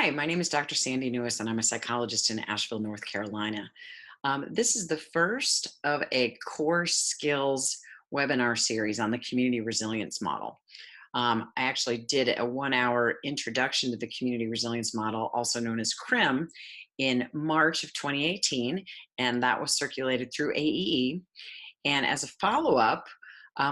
Hi, my name is Dr. Sandy Newis, and I'm a psychologist in Asheville, North Carolina. This is the first of a core skills webinar series on the community resilience model. I actually did a 1 hour introduction to the community resilience model, also known as CRM, in March of 2018, and that was circulated through AEE. And as a follow up,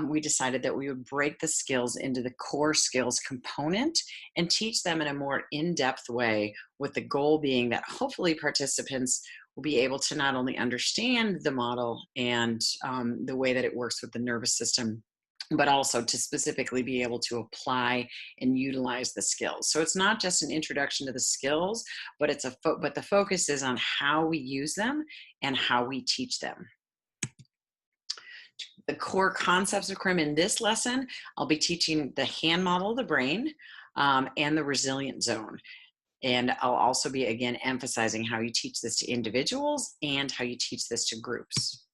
we decided that we would break the skills into the core skills component and teach them in a more in-depth way, with the goal being that hopefully participants will be able to not only understand the model and the way that it works with the nervous system, but also to specifically be able to apply and utilize the skills. So it's not just an introduction to the skills, but but the focus is on how we use them and how we teach them. The core concepts of CRM in this lesson, I'll be teaching the hand model of the brain and the resilient zone. And I'll also be, again, emphasizing how you teach this to individuals and how you teach this to groups.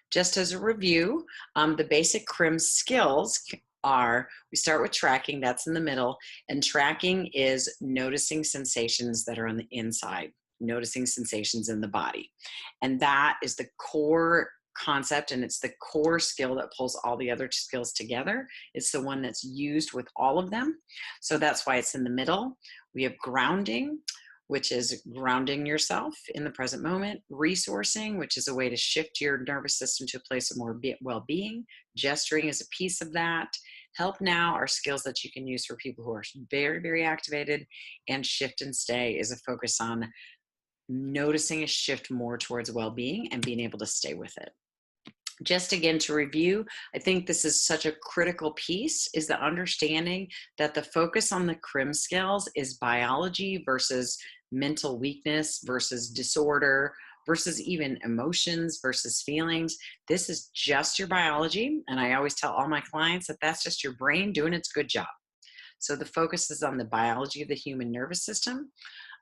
Just as a review, the basic CRM skills are, we start with tracking, that's in the middle, and tracking is noticing sensations that are on the inside, noticing sensations in the body. And that is the core concept, and it's the core skill that pulls all the other skills together. It's the one that's used with all of them. So that's why it's in the middle. We have grounding, which is grounding yourself in the present moment. Resourcing, which is a way to shift your nervous system to a place of more well-being. Gesturing is a piece of that. Help now are skills that you can use for people who are very, very activated. And shift and stay is a focus on noticing a shift more towards well-being and being able to stay with it. Just again to review, I think this is such a critical piece, is the understanding that the focus on the CRM skills is biology versus mental weakness versus disorder versus even emotions versus feelings. This is just your biology. And I always tell all my clients that that's just your brain doing its good job. So the focus is on the biology of the human nervous system.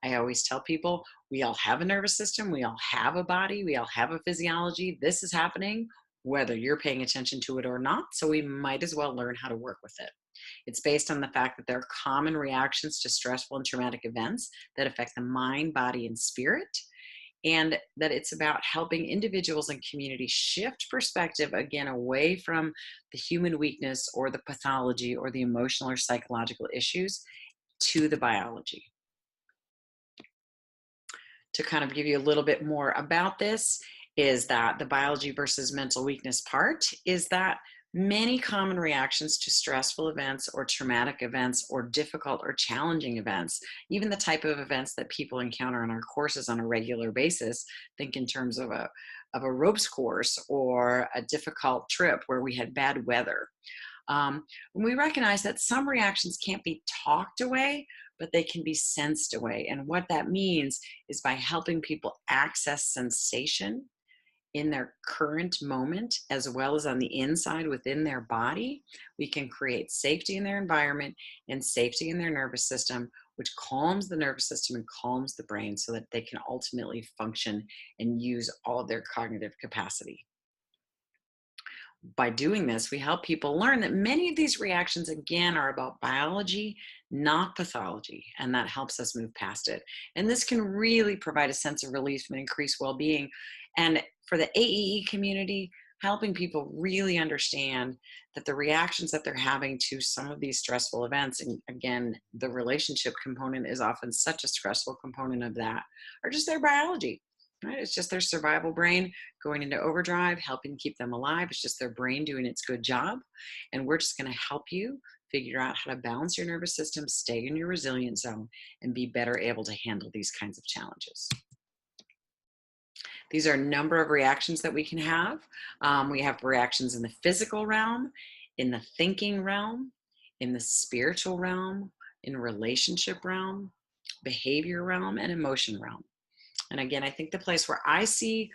I always tell people we all have a nervous system, we all have a body, we all have a physiology. This is happening whether you're paying attention to it or not, so we might as well learn how to work with it. It's based on the fact that there are common reactions to stressful and traumatic events that affect the mind, body, and spirit, and that it's about helping individuals and communities shift perspective, again, away from the human weakness or the pathology or the emotional or psychological issues to the biology. To kind of give you a little bit more about this, is that the biology versus mental weakness part is that many common reactions to stressful events or traumatic events or difficult or challenging events, even the type of events that people encounter in our courses on a regular basis, think in terms of a ropes course or a difficult trip where we had bad weather. When we recognize that some reactions can't be talked away, but they can be sensed away. And what that means is by helping people access sensation in their current moment, as well as on the inside within their body, we can create safety in their environment and safety in their nervous system, which calms the nervous system and calms the brain so that they can ultimately function and use all of their cognitive capacity. By doing this, we help people learn that many of these reactions, again, are about biology, not pathology, and that helps us move past it. And this can really provide a sense of relief and increased well-being. And for the AEE community, helping people really understand that the reactions that they're having to some of these stressful events, and again, the relationship component is often such a stressful component of that, are just their biology. Right? It's just their survival brain going into overdrive, helping keep them alive. It's just their brain doing its good job. And we're just going to help you figure out how to balance your nervous system, stay in your resilient zone, and be better able to handle these kinds of challenges. These are a number of reactions that we can have. We have reactions in the physical realm, in the thinking realm, in the spiritual realm, in relationship realm, behavior realm, and emotion realm. And again, I think the place where I see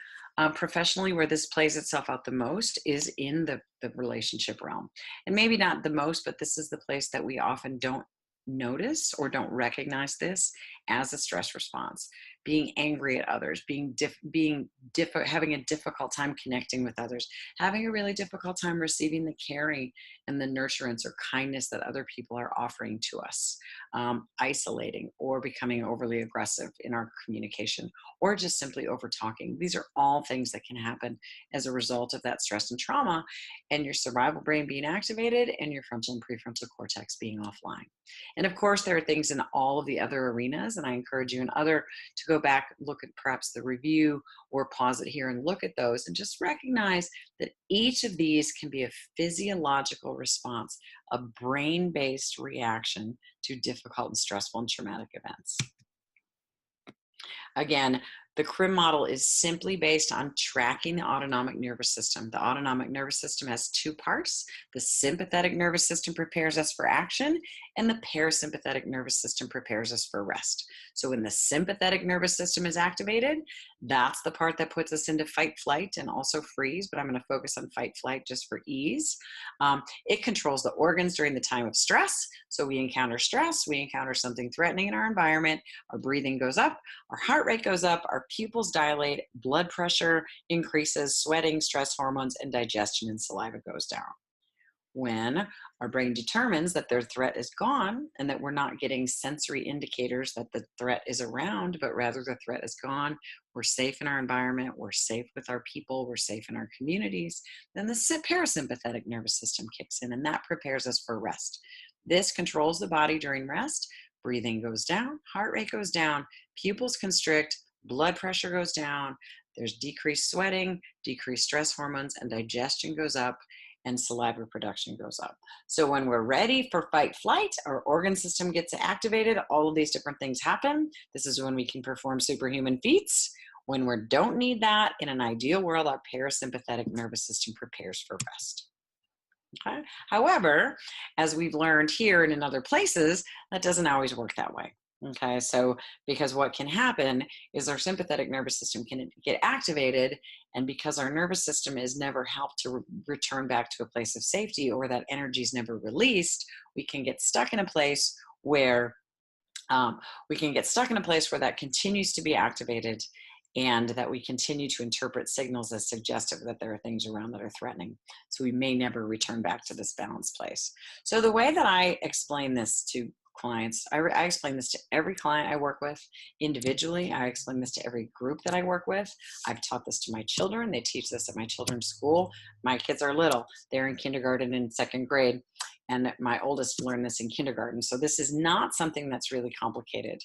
professionally where this plays itself out the most is in the relationship realm. And maybe not the most, but this is the place that we often don't notice or don't recognize this as a stress response. being angry at others, having a difficult time connecting with others, having a really difficult time receiving the caring and the nurturance or kindness that other people are offering to us, isolating or becoming overly aggressive in our communication, or just simply over talking. These are all things that can happen as a result of that stress and trauma, and your survival brain being activated and your frontal and prefrontal cortex being offline. And of course, there are things in all of the other arenas, and I encourage you to go back, look at perhaps the review, or pause it here and look at those and just recognize that each of these can be a physiological response, a brain-based reaction to difficult and stressful and traumatic events. Again, the CRM model is simply based on tracking the autonomic nervous system. The autonomic nervous system has two parts. The sympathetic nervous system prepares us for action, and the parasympathetic nervous system prepares us for rest. So when the sympathetic nervous system is activated, that's the part that puts us into fight, flight, and also freeze, but I'm going to focus on fight, flight just for ease. It controls the organs during the time of stress. So we encounter stress, we encounter something threatening in our environment, our breathing goes up, our heart rate goes up, our pupils dilate, blood pressure increases, sweating, stress hormones, and digestion and saliva goes down. When our brain determines that their threat is gone and that we're not getting sensory indicators that the threat is around, but rather the threat is gone, we're safe in our environment, we're safe with our people, we're safe in our communities, then the parasympathetic nervous system kicks in, and that prepares us for rest. This controls the body during rest. Breathing goes down, heart rate goes down, pupils constrict, blood pressure goes down, there's decreased sweating, decreased stress hormones, and digestion goes up, and saliva production goes up. So when we're ready for fight flight, our organ system gets activated, all of these different things happen. This is when we can perform superhuman feats. When we don't need that, in an ideal world, our parasympathetic nervous system prepares for rest. Okay? However, as we've learned here and in other places, that doesn't always work that way. Okay, so because what can happen is our sympathetic nervous system can get activated, and because our nervous system is never helped to return back to a place of safety, or that energy is never released, we can get stuck in a place where that continues to be activated, and that we continue to interpret signals as suggestive that there are things around that are threatening. So we may never return back to this balanced place. So the way that I explain this to clients, I explain this to every client I work with individually. I explain this to every group that I work with. I've taught this to my children. They teach this at my children's school. My kids are little. They're in kindergarten and second grade. And my oldest learned this in kindergarten. So this is not something that's really complicated.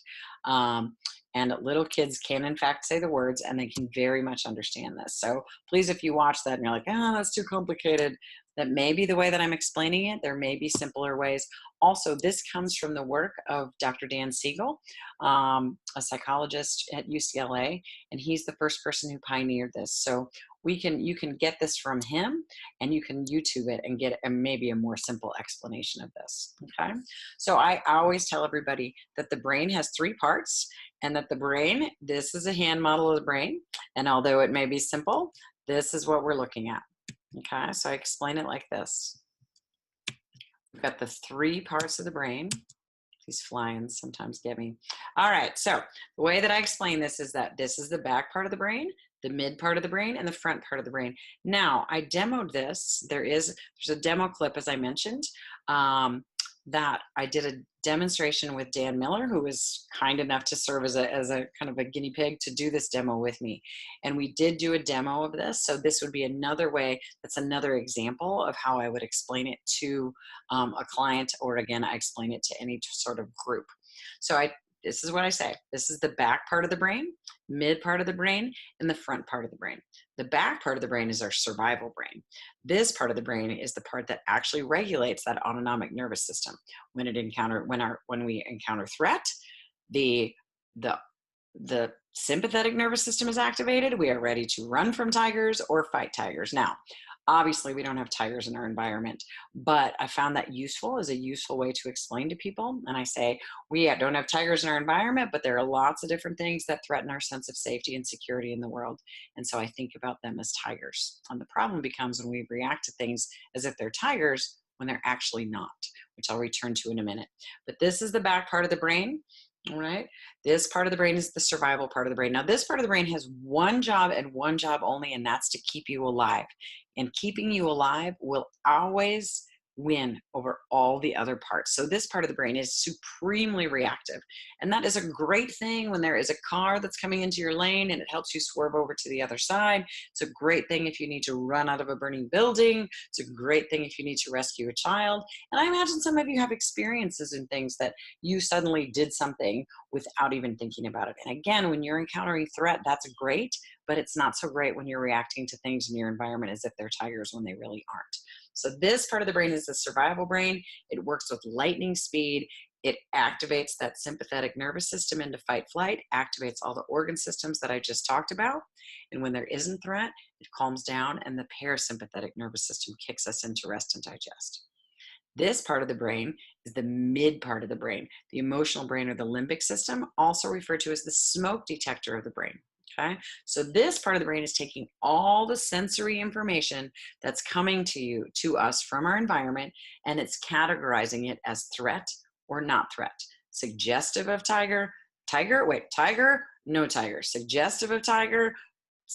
And little kids can, in fact, say the words, and they can very much understand this. So please, if you watch that and you're like, oh, that's too complicated, that may be the way that I'm explaining it. There may be simpler ways. Also, this comes from the work of Dr. Dan Siegel, a psychologist at UCLA, and he's the first person who pioneered this. So you can get this from him, and you can YouTube it and get maybe a more simple explanation of this. Okay, so I always tell everybody that the brain has three parts, and that the brain, this is a hand model of the brain, and although it may be simple, this is what we're looking at. Okay, so I explain it like this. We've got the three parts of the brain. These fly-ins sometimes get me. All right, so the way that I explain this is that this is the back part of the brain, the mid part of the brain, and the front part of the brain. Now, I demoed this. There's a demo clip, as I mentioned, that I did a demonstration with Dan Miller, who was kind enough to serve as a kind of a guinea pig to do this demo with me. And we did do a demo of this. So this would be another way, that's another example of how I would explain it to a client, or again, I explain it to any sort of group. So this is what I say. This is the back part of the brain, mid part of the brain, and the front part of the brain. The back part of the brain is our survival brain. This part of the brain is the part that actually regulates that autonomic nervous system. When we encounter threat, the sympathetic nervous system is activated. We are ready to run from tigers or fight tigers. Now, obviously, we don't have tigers in our environment, but I found that useful as a useful way to explain to people. And I say, we don't have tigers in our environment, but there are lots of different things that threaten our sense of safety and security in the world. And so I think about them as tigers. And the problem becomes when we react to things as if they're tigers when they're actually not, which I'll return to in a minute. But this is the back part of the brain. All right. This part of the brain is the survival part of the brain. Now, this part of the brain has one job and one job only, and that's to keep you alive. And keeping you alive will always win over all the other parts. So, this part of the brain is supremely reactive. And that is a great thing when there is a car that's coming into your lane and it helps you swerve over to the other side. It's a great thing if you need to run out of a burning building. It's a great thing if you need to rescue a child. And I imagine some of you have experiences in things that you suddenly did something without even thinking about it. And again, when you're encountering threat, that's great, but it's not so great when you're reacting to things in your environment as if they're tigers when they really aren't. So this part of the brain is the survival brain. It works with lightning speed. It activates that sympathetic nervous system into fight flight, activates all the organ systems that I just talked about. And when there isn't threat, it calms down and the parasympathetic nervous system kicks us into rest and digest. This part of the brain is the mid part of the brain, the emotional brain or the limbic system, also referred to as the smoke detector of the brain. Okay, so this part of the brain is taking all the sensory information that's coming to us from our environment, and it's categorizing it as threat or not threat. Suggestive of tiger, tiger, no tiger. Suggestive of tiger,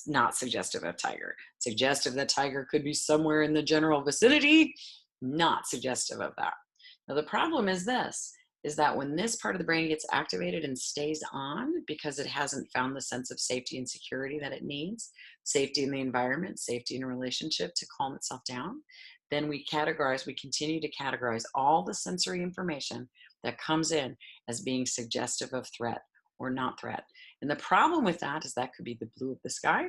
not suggestive of tiger. Suggestive that tiger could be somewhere in the general vicinity, not suggestive of that. Now, the problem is this, is that when this part of the brain gets activated and stays on because it hasn't found the sense of safety and security that it needs, safety in the environment, safety in a relationship to calm itself down, then we continue to categorize all the sensory information that comes in as being suggestive of threat or not threat. And the problem with that is that could be the blue of the sky,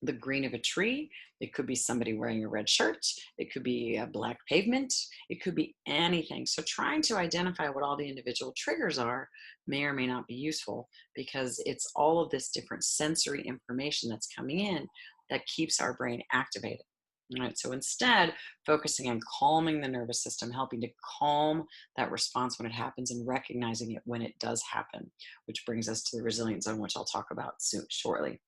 the green of a tree. It could be somebody wearing a red shirt. It could be a black pavement. It could be anything. So trying to identify what all the individual triggers are may or may not be useful because it's all of this different sensory information that's coming in that keeps our brain activated. All right, so instead, focusing on calming the nervous system, helping to calm that response when it happens and recognizing it when it does happen, which brings us to the resilience zone, which I'll talk about shortly.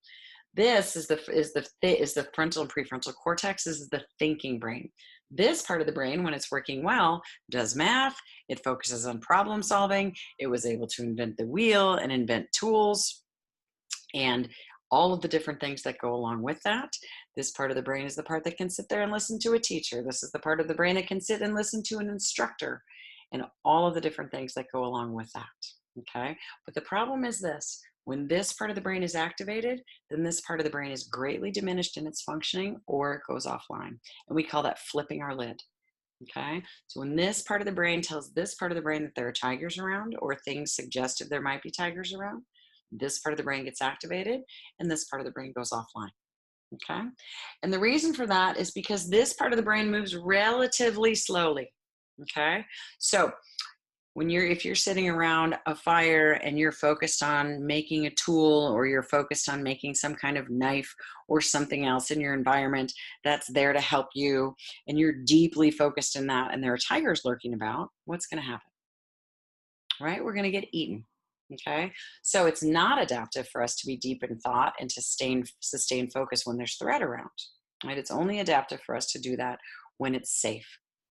This is the frontal and prefrontal cortex. This is the thinking brain. This part of the brain, when it's working well, does math. It focuses on problem solving. It was able to invent the wheel and invent tools and all of the different things that go along with that. This part of the brain is the part that can sit there and listen to a teacher. This is the part of the brain that can sit and listen to an instructor and all of the different things that go along with that. Okay, but the problem is this. When this part of the brain is activated, then this part of the brain is greatly diminished in its functioning or it goes offline. And we call that flipping our lid. Okay, so when this part of the brain tells this part of the brain that there are tigers around or things suggestive there might be tigers around, this part of the brain gets activated and this part of the brain goes offline. Okay, and the reason for that is because this part of the brain moves relatively slowly. Okay, so if you're sitting around a fire and you're focused on making a tool or you're focused on making some kind of knife or something else in your environment that's there to help you and you're deeply focused in that and there are tigers lurking about, what's going to happen? Right? We're going to get eaten. Okay. So it's not adaptive for us to be deep in thought and to sustain focus when there's threat around. Right? It's only adaptive for us to do that when it's safe.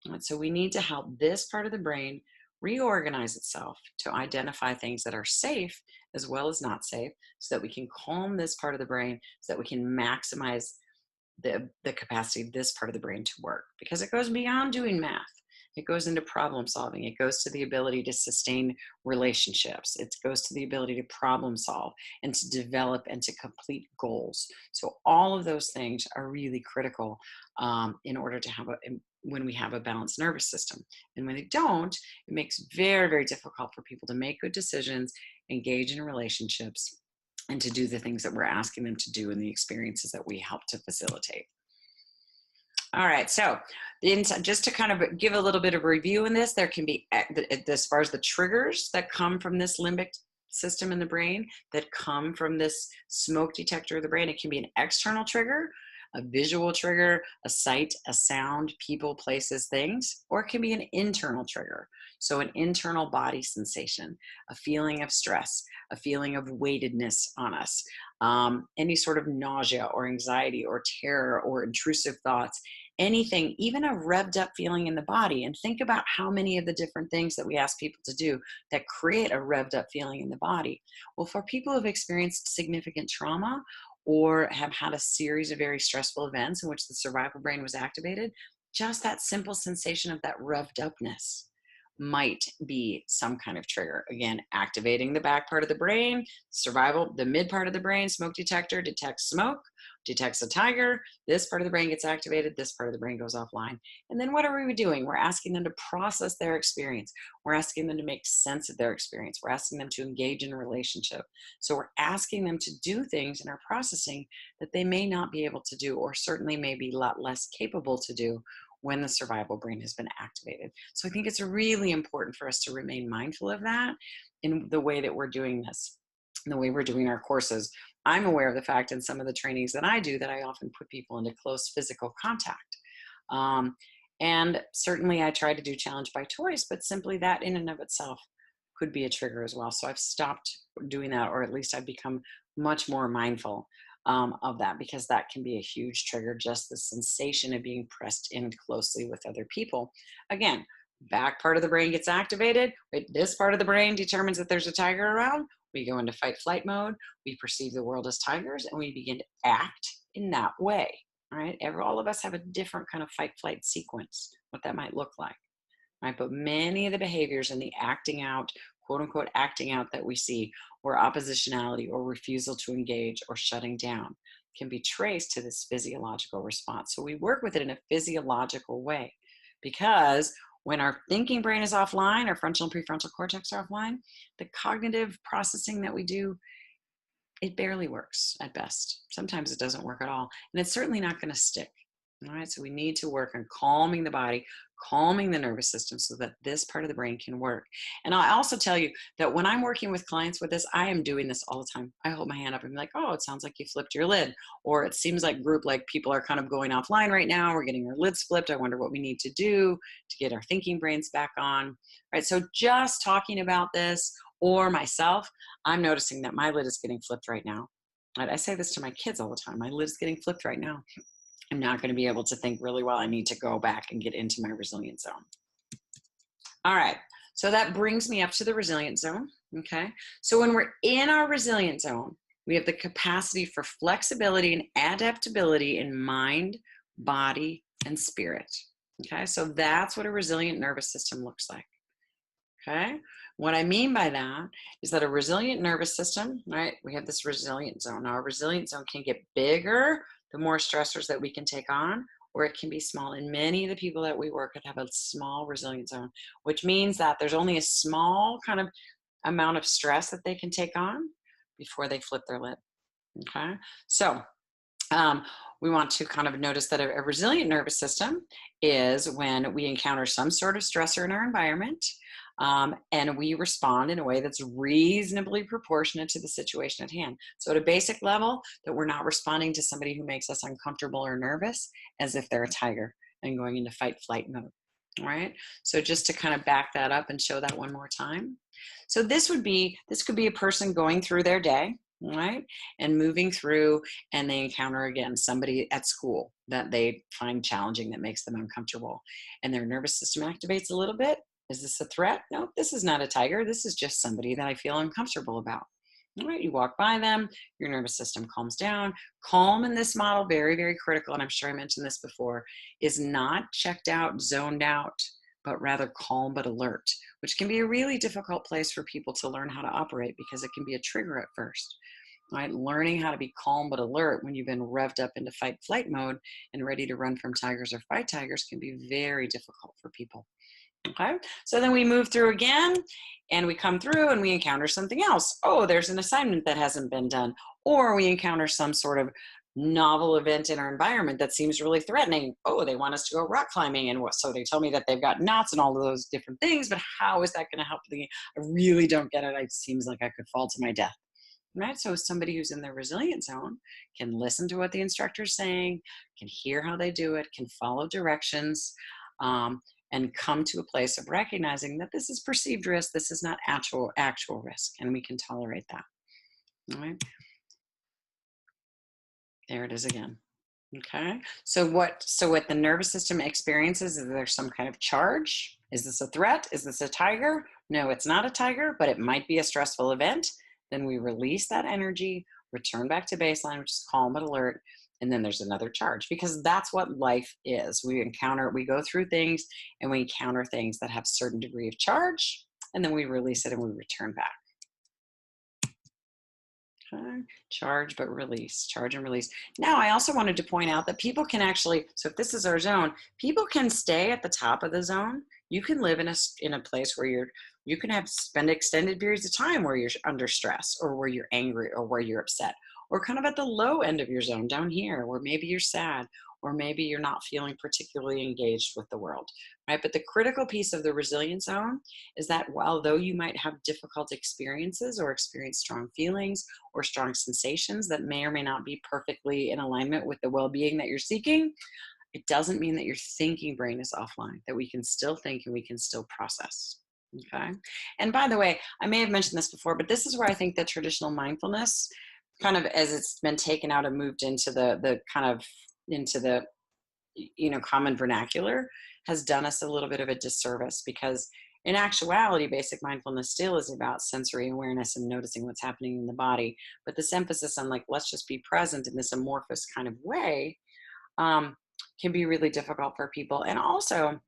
Right? So we need to help this part of the brain reorganize itself to identify things that are safe as well as not safe so that we can calm this part of the brain so that we can maximize the capacity of this part of the brain to work because it goes beyond doing math. It goes into problem solving. It goes to the ability to sustain relationships. It goes to the ability to problem solve and to develop and to complete goals. So all of those things are really critical in order to have when we have a balanced nervous system. And when they don't, it makes very, very difficult for people to make good decisions, engage in relationships, and to do the things that we're asking them to do and the experiences that we help to facilitate. All right, so just to kind of give a little bit of review in this, there can be, as far as the triggers that come from this limbic system in the brain, that come from this smoke detector of the brain, it can be an external trigger, a visual trigger, a sight, a sound, people, places, things, or it can be an internal trigger. So an internal body sensation, a feeling of stress, a feeling of weightedness on us, any sort of nausea or anxiety or terror or intrusive thoughts, anything, even a revved up feeling in the body. And think about how many of the different things that we ask people to do that create a revved up feeling in the body. Well, for people who've experienced significant trauma or have had a series of very stressful events in which the survival brain was activated, just that simple sensation of that revved upness might be some kind of trigger. Again, activating the back part of the brain, survival, the mid part of the brain, smoke detector detects smoke, detects a tiger. This part of the brain gets activated, this part of the brain goes offline. And then what are we doing? We're asking them to process their experience. We're asking them to make sense of their experience. We're asking them to engage in a relationship. So we're asking them to do things in our processing that they may not be able to do, or certainly may be a lot less capable to do when the survival brain has been activated. So I think it's really important for us to remain mindful of that in the way that we're doing this, in the way we're doing our courses. I'm aware of the fact in some of the trainings that I do that I often put people into close physical contact. And certainly I try to do challenge by choice, but simply that in and of itself could be a trigger as well. So I've stopped doing that, or at least I've become much more mindful of that, because that can be a huge trigger, just the sensation of being pressed in closely with other people. Again, back part of the brain gets activated. This part of the brain determines that there's a tiger around. We go into fight flight mode. We perceive the world as tigers, and we begin to act in that way. All right. All of us have a different kind of fight flight sequence, what that might look like. Right? But many of the behaviors and the acting out, quote unquote, acting out that we see, or oppositionality or refusal to engage or shutting down, can be traced to this physiological response. So we work with it in a physiological way, because when our thinking brain is offline, our frontal and prefrontal cortex are offline, the cognitive processing that we do, it barely works at best. Sometimes it doesn't work at all. And it's certainly not going to stick. All right, so we need to work on calming the body, calming the nervous system, so that this part of the brain can work. And I'll also tell you that when I'm working with clients with this, I am doing this all the time. I hold my hand up and be like, oh, it sounds like you flipped your lid. Or it seems like people are kind of going offline right now. We're getting our lids flipped. I wonder what we need to do to get our thinking brains back on. Right, so just talking about this, or myself, I'm noticing that my lid is getting flipped right now. Right, I say this to my kids all the time. My lid is getting flipped right now. I'm not going to be able to think really well. I need to go back and get into my resilient zone. All right. So that brings me up to the resilient zone. Okay. So when we're in our resilient zone, we have the capacity for flexibility and adaptability in mind, body, and spirit. Okay. So that's what a resilient nervous system looks like. Okay. What I mean by that is that a resilient nervous system, right? We have this resilient zone. Now, our resilient zone can get bigger the more stressors that we can take on, or it can be small. And many of the people that we work with have a small resilient zone, which means that there's only a small kind of amount of stress that they can take on before they flip their lid. Okay. So we want to kind of notice that a resilient nervous system is when we encounter some sort of stressor in our environment, and we respond in a way that's reasonably proportionate to the situation at hand. So at a basic level, that we're not responding to somebody who makes us uncomfortable or nervous as if they're a tiger and going into fight flight mode. All right. So just to kind of back that up and show that one more time. So this could be a person going through their day, right, and moving through, and they encounter again somebody at school that they find challenging, that makes them uncomfortable, and their nervous system activates a little bit. Is this a threat? No, this is not a tiger. This is just somebody that I feel uncomfortable about. All right, you walk by them, your nervous system calms down. Calm in this model, very, very critical, and I'm sure I mentioned this before, is not checked out, zoned out, but rather calm but alert, which can be a really difficult place for people to learn how to operate, because it can be a trigger at first. Right? Learning how to be calm but alert when you've been revved up into fight flight mode and ready to run from tigers or fight tigers can be very difficult for people. Okay, so then we move through again, and we come through and we encounter something else. Oh, there's an assignment that hasn't been done, or we encounter some sort of novel event in our environment that seems really threatening. Oh, they want us to go rock climbing, and so they tell me that they've got knots and all of those different things, but how is that going to help me? I really don't get it. It seems like I could fall to my death. Right? So somebody who's in their resilient zone can listen to what the instructor's saying, can hear how they do it, can follow directions, and come to a place of recognizing that this is perceived risk, this is not actual risk, and we can tolerate that. All right. There it is again. Okay. So what the nervous system experiences is there some kind of charge? Is this a threat? Is this a tiger? No, it's not a tiger, but it might be a stressful event. Then we release that energy, return back to baseline, which is calm but alert, and then there's another charge because that's what life is. We go through things and we encounter things that have certain degree of charge, and then we release it and we return back. Okay. Charge but release, charge and release. Now, I also wanted to point out that people can actually, so if this is our zone, people can stay at the top of the zone. You can live in a place where you can spend extended periods of time where you're under stress or where you're angry or where you're upset, or kind of at the low end of your zone down here where maybe you're sad or maybe you're not feeling particularly engaged with the world, right? But the critical piece of the resilience zone is that although you might have difficult experiences or experience strong feelings or strong sensations that may or may not be perfectly in alignment with the well-being that you're seeking, it doesn't mean that your thinking brain is offline, that we can still think and we can still process. Okay. And by the way, I may have mentioned this before, but this is where I think that traditional mindfulness, kind of as it's been taken out and moved into the kind of into the common vernacular, has done us a little bit of a disservice, because in actuality basic mindfulness still is about sensory awareness and noticing what's happening in the body, but this emphasis on like let's just be present in this amorphous kind of way um, can be really difficult for people. And also,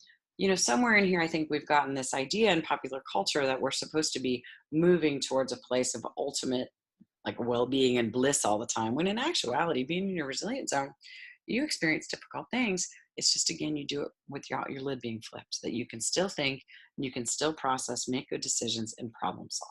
somewhere in here I think we've gotten this idea in popular culture that we're supposed to be moving towards a place of ultimate like well-being and bliss all the time, when in actuality being in your resilience zone, you experience difficult things. It's just, again, you do it with your lid being flipped, that you can still think, you can still process, make good decisions, and problem solve.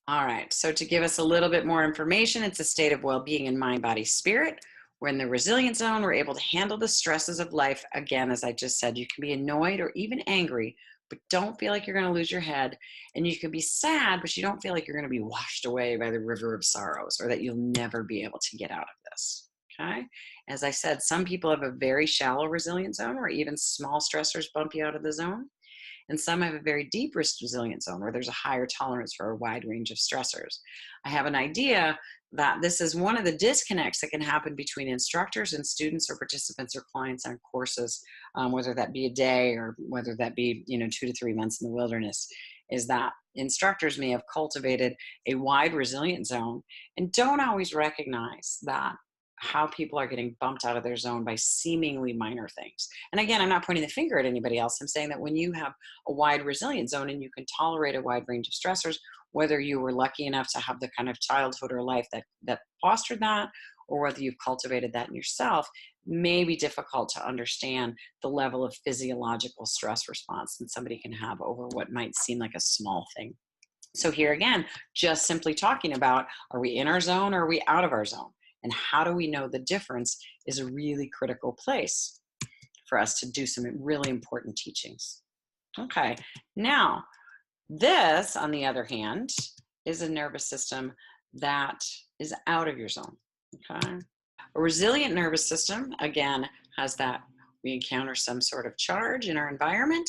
All right, so to give us a little bit more information, it's a state of well-being in mind, body, spirit. We're in the resilience zone. We're able to handle the stresses of life. Again, as I just said, you can be annoyed or even angry, but don't feel like you're going to lose your head. And you can be sad, but you don't feel like you're going to be washed away by the river of sorrows, or that you'll never be able to get out of this. Okay. As I said, some people have a very shallow resilience zone where even small stressors bump you out of the zone. And some have a very deep risk resilience zone where there's a higher tolerance for a wide range of stressors. I have an idea that this is one of the disconnects that can happen between instructors and students or participants or clients on courses, whether that be a day or whether that be 2 to 3 months in the wilderness, is that instructors may have cultivated a wide resilience zone and don't always recognize that how people are getting bumped out of their zone by seemingly minor things. And again, I'm not pointing the finger at anybody else. I'm saying that when you have a wide resilience zone and you can tolerate a wide range of stressors, whether you were lucky enough to have the kind of childhood or life that fostered that, or whether you've cultivated that in yourself, may be difficult to understand the level of physiological stress response that somebody can have over what might seem like a small thing. So here again, just simply talking about, are we in our zone or are we out of our zone? And how do we know the difference is a really critical place for us to do some really important teachings. Okay, now this, on the other hand, is a nervous system that is out of your zone. Okay, a resilient nervous system, again, has that we encounter some sort of charge in our environment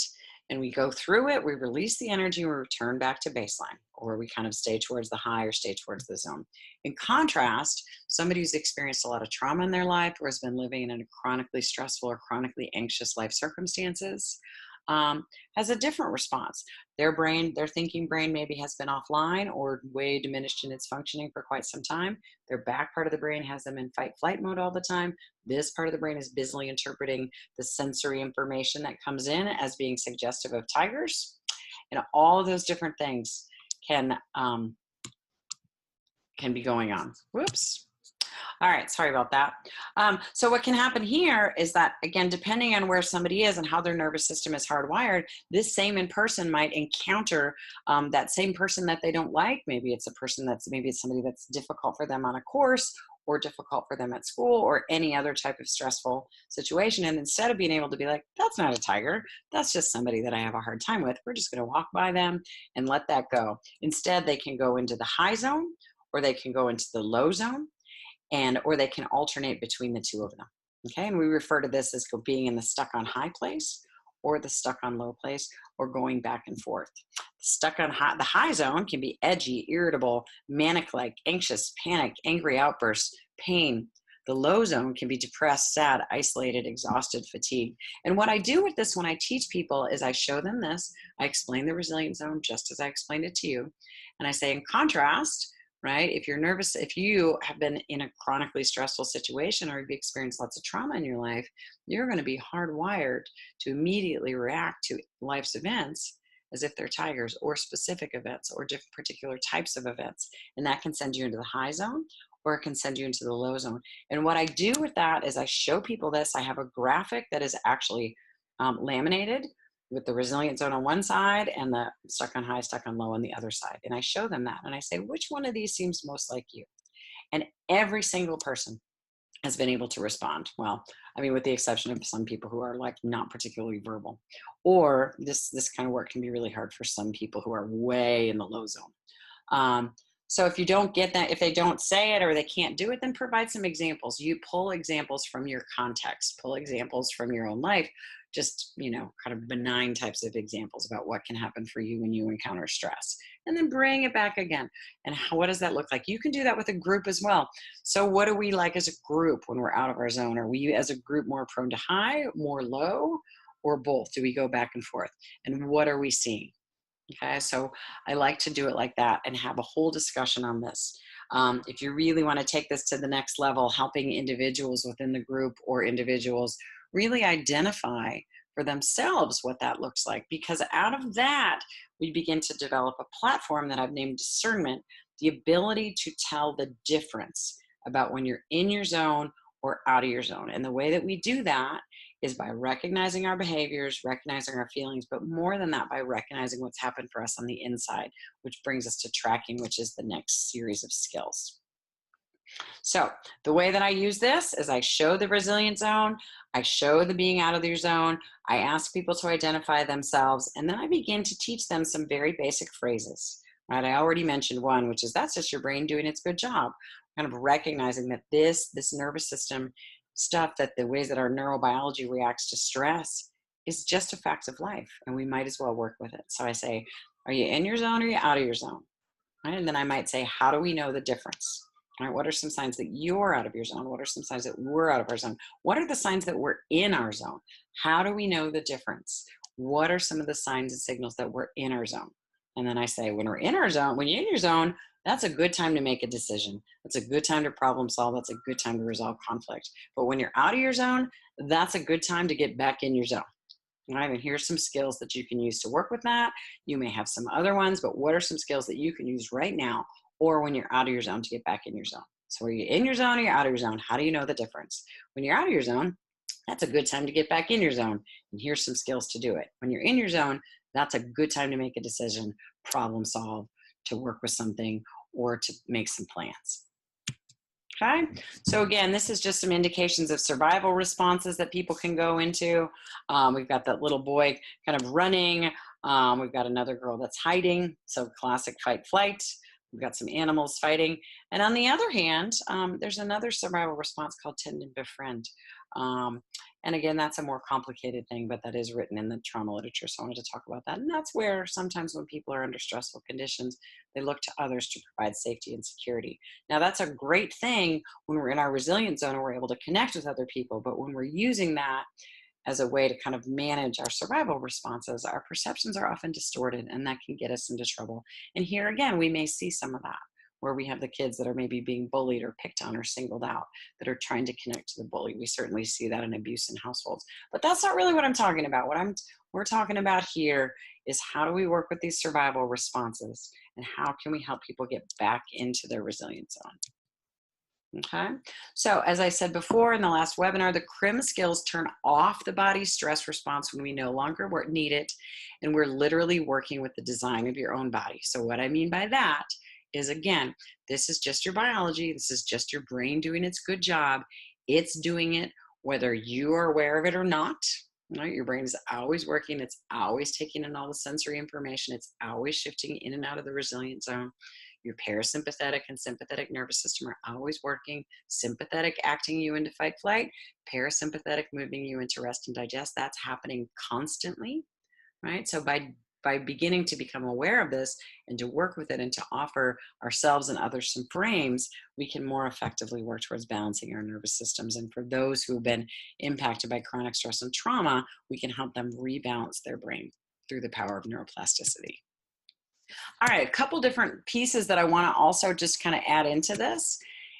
and we go through it, we release the energy, we return back to baseline, or we kind of stay towards the high or stay towards the zone. In contrast, somebody who's experienced a lot of trauma in their life or has been living in a chronically stressful or chronically anxious life circumstances has a different response. Their brain, their thinking brain maybe has been offline or way diminished in its functioning for quite some time. Their back part of the brain has them in fight flight mode all the time. This part of the brain is busily interpreting the sensory information that comes in as being suggestive of tigers. And all of those different things can be going on. Whoops. All right, sorry about that. So what can happen here is that, again, depending on where somebody is and how their nervous system is hardwired, this same person might encounter that same person that they don't like. Maybe it's somebody that's difficult for them on a course, or difficult for them at school, or any other type of stressful situation. And instead of being able to be like, that's not a tiger, that's just somebody that I have a hard time with, we're just going to walk by them and let that go. Instead, they can go into the high zone, or they can go into the low zone, or they can alternate between the two of them. Okay, and we refer to this as being in the stuck on high place or the stuck on low place, or going back and forth. Stuck on high, the high zone can be edgy, irritable, manic-like, anxious, panic, angry outbursts, pain. The low zone can be depressed, sad, isolated, exhausted, fatigued. And what I do with this when I teach people is I show them this. I explain the resilient zone just as I explained it to you. And I say, in contrast, right, if you're nervous, if you have been in a chronically stressful situation or you've experienced lots of trauma in your life, you're going to be hardwired to immediately react to life's events as if they're tigers, or specific events, or different particular types of events. And that can send you into the high zone, or it can send you into the low zone. And what I do with that is I show people this. I have a graphic that is actually laminated with the resilient zone on one side and the stuck on high, stuck on low on the other side. And I show them that. And I say, which one of these seems most like you? And every single person has been able to respond. Well, I mean, with the exception of some people who are like not particularly verbal, or this kind of work can be really hard for some people who are way in the low zone. So if you don't get that, if they don't say it or they can't do it, then provide some examples. You pull examples from your context, pull examples from your own life, just, kind of benign types of examples about what can happen for you when you encounter stress, and then bring it back again. And what does that look like? You can do that with a group as well. So what do we like as a group when we're out of our zone? Are we as a group more prone to high, more low, or both? Do we go back and forth? And what are we seeing? Okay, so I like to do it like that and have a whole discussion on this. If you really want to take this to the next level, helping individuals within the group or individuals really identify for themselves what that looks like, because out of that, we begin to develop a platform that I've named discernment, the ability to tell the difference about when you're in your zone or out of your zone. And the way that we do that is by recognizing our behaviors, recognizing our feelings, but more than that, by recognizing what's happened for us on the inside, which brings us to tracking, which is the next series of skills. So the way that I use this is I show the resilient zone, I show the being out of your zone, I ask people to identify themselves, and then I begin to teach them some very basic phrases. Right? I already mentioned one, which is that's just your brain doing its good job. Kind of recognizing that this nervous system stuff, that the ways that our neurobiology reacts to stress is just a fact of life, and we might as well work with it. So I say, are you in your zone or are you out of your zone? Right? And then I might say, how do we know the difference? All right, what are some signs that you're out of your zone? What are some signs that we're out of our zone? What are the signs that we're in our zone? How do we know the difference? What are some of the signs and signals that we're in our zone? And then I say, when we're in our zone, when you're in your zone, that's a good time to make a decision. That's a good time to problem solve. That's a good time to resolve conflict. But when you're out of your zone, that's a good time to get back in your zone. All right, and here's some skills that you can use to work with that. You may have some other ones, but what are some skills that you can use right now or when you're out of your zone to get back in your zone? So are you in your zone or you're out of your zone? How do you know the difference? When you're out of your zone, that's a good time to get back in your zone. And here's some skills to do it. When you're in your zone, that's a good time to make a decision, problem solve, to work with something, or to make some plans. Okay, so again, this is just some indications of survival responses that people can go into. We've got that little boy kind of running. We've got another girl that's hiding. So classic fight flight. We've got some animals fighting. And on the other hand, there's another survival response called tend and befriend. And again, that's a more complicated thing, but that is written in the trauma literature. So I wanted to talk about that. And that's where sometimes when people are under stressful conditions, they look to others to provide safety and security. Now, that's a great thing when we're in our resilient zone and we're able to connect with other people. But when we're using that as a way to kind of manage our survival responses, our perceptions are often distorted, and that can get us into trouble. And here again, we may see some of that, where we have the kids that are maybe being bullied or picked on or singled out, that are trying to connect to the bully. We certainly see that in abuse in households. But that's not really what I'm talking about. We're talking about here is how do we work with these survival responses, and how can we help people get back into their resilient zone? Okay, so as I said before in the last webinar, the CRM skills turn off the body's stress response when we no longer need it, and we're literally working with the design of your own body. So what I mean by that is, again, this is just your biology. This is just your brain doing its good job. It's doing it whether you are aware of it or not. Right? Your brain is always working. It's always taking in all the sensory information. It's always shifting in and out of the resilient zone. Your parasympathetic and sympathetic nervous system are always working. Sympathetic acting you into fight flight, parasympathetic moving you into rest and digest. That's happening constantly, right? So by beginning to become aware of this and to work with it and to offer ourselves and others some frames, we can more effectively work towards balancing our nervous systems. And for those who have been impacted by chronic stress and trauma, we can help them rebalance their brain through the power of neuroplasticity. All right, a couple different pieces that I want to also just kind of add into this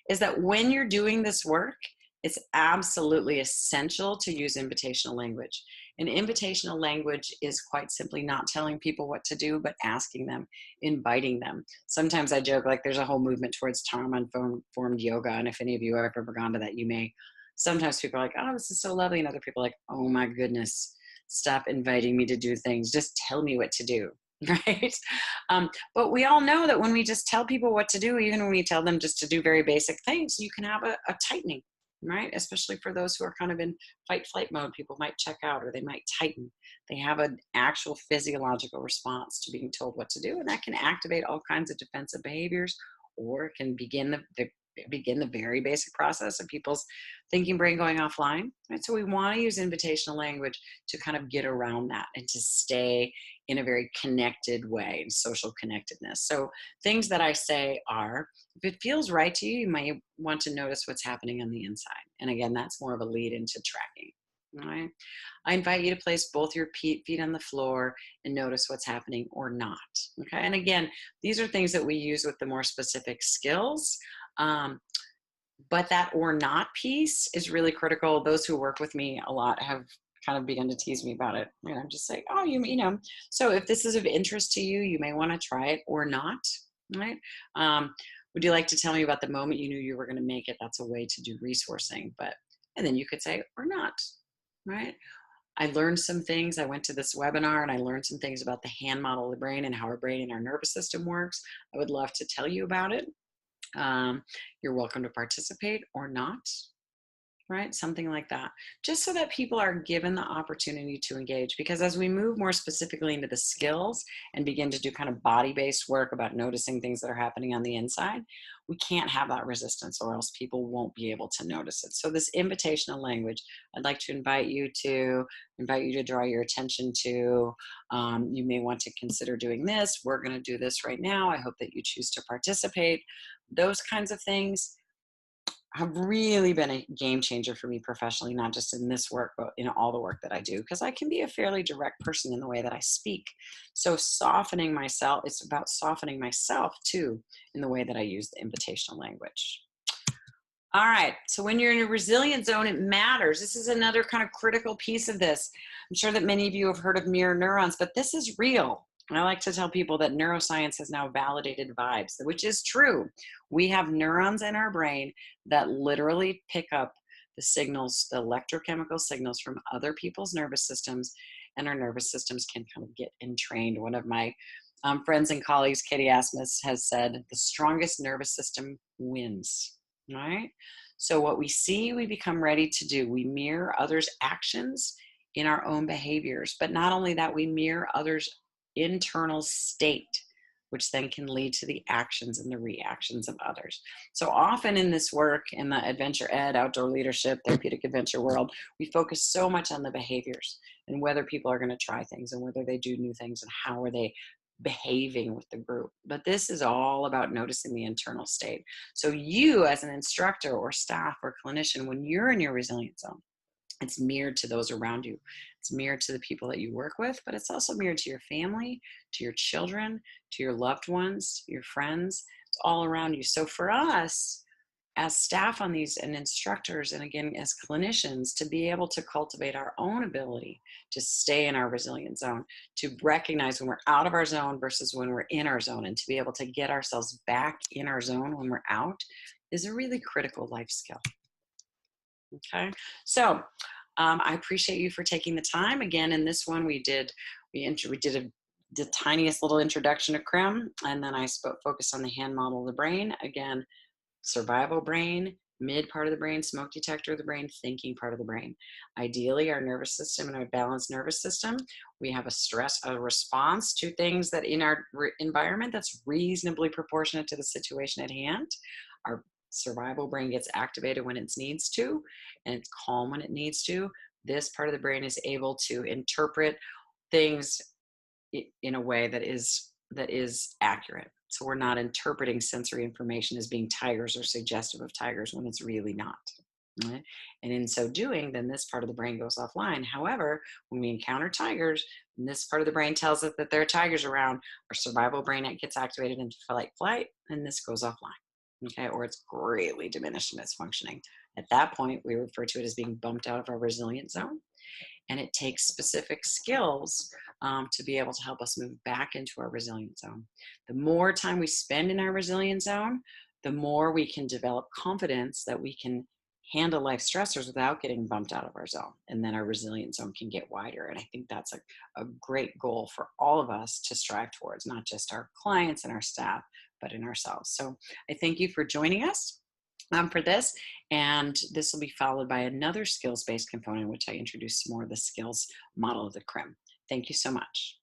is that when you're doing this work, it's absolutely essential to use invitational language. And invitational language is quite simply not telling people what to do, but asking them, inviting them. Sometimes I joke, like there's a whole movement towards trauma-informed yoga. And if any of you have ever gone to that, you may. Sometimes people are like, oh, this is so lovely. And other people are like, oh my goodness, stop inviting me to do things. Just tell me what to do. Right? But we all know that when we just tell people what to do, even when we tell them just to do very basic things, you can have a tightening, right? Especially for those who are kind of in fight flight mode, people might check out or they might tighten. They have an actual physiological response to being told what to do, and that can activate all kinds of defensive behaviors, or it can begin the very basic process of people's thinking brain going offline, right? So we want to use invitational language to kind of get around that and to stay in a very connected way, social connectedness. So things that I say are, if it feels right to you, you might want to notice what's happening on the inside. And again, that's more of a lead into tracking. All right. I invite you to place both your feet on the floor and notice what's happening or not. Okay. And again, these are things that we use with the more specific skills. But that or not piece is really critical. Those who work with me a lot have kind of begun to tease me about it. And I'm just like, oh, you know, so if this is of interest to you, you may want to try it or not, right? Would you like to tell me about the moment you knew you were going to make it? That's a way to do resourcing. And then you could say, or not, right? I learned some things. I went to this webinar and I learned some things about the hand model of the brain and how our brain and our nervous system works. I would love to tell you about it. You're welcome to participate or not, right? Something like that, just so that people are given the opportunity to engage. Because as we move more specifically into the skills and begin to do kind of body-based work about noticing things that are happening on the inside, we can't have that resistance or else people won't be able to notice it. So this invitational language, I'd like to invite you to draw your attention to. You may want to consider doing this. We're going to do this right now. I hope that you choose to participate. Those kinds of things have really been a game changer for me professionally, not just in this work, but in all the work that I do, because I can be a fairly direct person in the way that I speak. So softening myself, it's about softening myself too in the way that I use the invitational language. All right, so when you're in a resilient zone, it matters. This is another kind of critical piece of this. I'm sure that many of you have heard of mirror neurons, but this is real. I like to tell people that neuroscience has now validated vibes, which is true. We have neurons in our brain that literally pick up the signals, the electrochemical signals from other people's nervous systems, and our nervous systems can kind of get entrained. One of my friends and colleagues, Katie Asmus, has said, the strongest nervous system wins, right? So what we see, we become ready to do. We mirror others' actions in our own behaviors, but not only that, we mirror others' internal state, which then can lead to the actions and the reactions of others. So often in this work, in the adventure ed, outdoor leadership, therapeutic adventure world, we focus so much on the behaviors and whether people are going to try things and whether they do new things and how are they behaving with the group. But this is all about noticing the internal state. So you as an instructor or staff or clinician, when you're in your resilient zone, it's mirrored to those around you. It's mirrored to the people that you work with, but it's also mirrored to your family, to your children, to your loved ones, your friends. It's all around you. So for us as staff on these and instructors, and again, as clinicians, to be able to cultivate our own ability to stay in our resilient zone, to recognize when we're out of our zone versus when we're in our zone, and to be able to get ourselves back in our zone when we're out is a really critical life skill. Okay, so I appreciate you for taking the time. Again, in this one, we did the tiniest little introduction to CRM, and then I focused on the hand model of the brain. Again, survival brain, mid part of the brain, smoke detector of the brain, thinking part of the brain. Ideally, our nervous system and our balanced nervous system, we have a response to things that in our environment that's reasonably proportionate to the situation at hand. Our survival brain gets activated when it needs to, and it's calm when it needs to. This part of the brain is able to interpret things in a way that is accurate. So we're not interpreting sensory information as being tigers or suggestive of tigers when it's really not. Right? And in so doing, then this part of the brain goes offline. However, when we encounter tigers, and this part of the brain tells us that there are tigers around, our survival brain gets activated into flight, and this goes offline. Okay, or it's greatly diminished in its functioning. At that point, we refer to it as being bumped out of our resilient zone. And it takes specific skills to be able to help us move back into our resilient zone. The more time we spend in our resilient zone, the more we can develop confidence that we can handle life stressors without getting bumped out of our zone. And then our resilient zone can get wider. And I think that's a great goal for all of us to strive towards, not just our clients and our staff, but in ourselves. So I thank you for joining us for this. And this will be followed by another skills-based component, which I introduce more of the skills model of the CRM. Thank you so much.